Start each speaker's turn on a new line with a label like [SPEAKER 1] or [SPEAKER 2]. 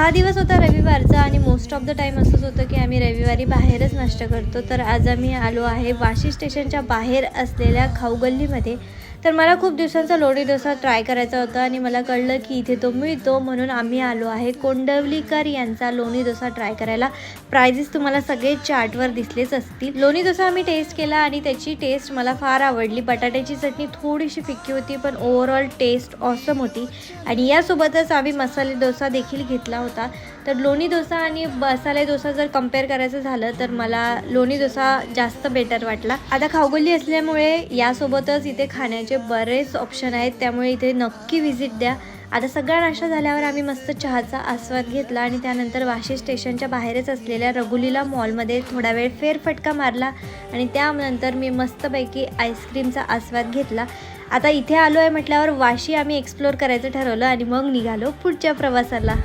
[SPEAKER 1] हा दिवस होता रविवारचा आणि मोस्ट ऑफ द टाईम असंच होतं की आम्ही रविवारी बाहेरच नाश्ता करतो। तर आज आम्ही आलो आहे वाशी स्टेशनच्या बाहेर असलेल्या खाऊगल्लीमध्ये। तर मला खूप दिवसांचा लोणी डोसा ट्राय करायचा होता आणि मला कळलं की इथे तो मिळतो, म्हणून आम्ही आलो आहे कोंडवलीकर यांचा लोणी डोसा ट्राय करायला। प्राइजेस तुम्हाला सगळे चार्टवर दिसलेच असतील। लोणी डोसा आम्ही टेस्ट केला आणि त्याची टेस्ट मला फार आवडली। बटाट्याची चटणी थोडीशी फिक्की होती पण ओव्हरऑल टेस्ट ऑसम होती आणि यासोबतच आम्ही मसाले डोसा देखील घेतला होता। तर लोणी डोसा आणि मसाले डोसा जर कंपेअर करायचं झालं तर मला लोणी डोसा जास्त बेटर वाटला। आता खाऊगल्ली असल्यामुळे यासोबतच इथे खाण्याचे बरेच ऑप्शन आहेत, त्यामुळे इथे नक्की व्हिजिट द्या। आता सगळा नाश्ता झाल्यावर आम्ही मस्त चहाचा आस्वाद घेतला आणि त्यानंतर वाशी स्टेशनच्या बाहेरच असलेल्या रघुलीला मॉलमध्ये थोडा वेळ फेरफटका मारला आणि त्यानंतर मी मस्तपैकी आईस्क्रीमचा आस्वाद घेतला। आता इथे आलो आहे म्हटल्यावर वाशी आम्ही एक्सप्लोर करायचं ठरवलं आणि मग निघालो पुढच्या प्रवासाला।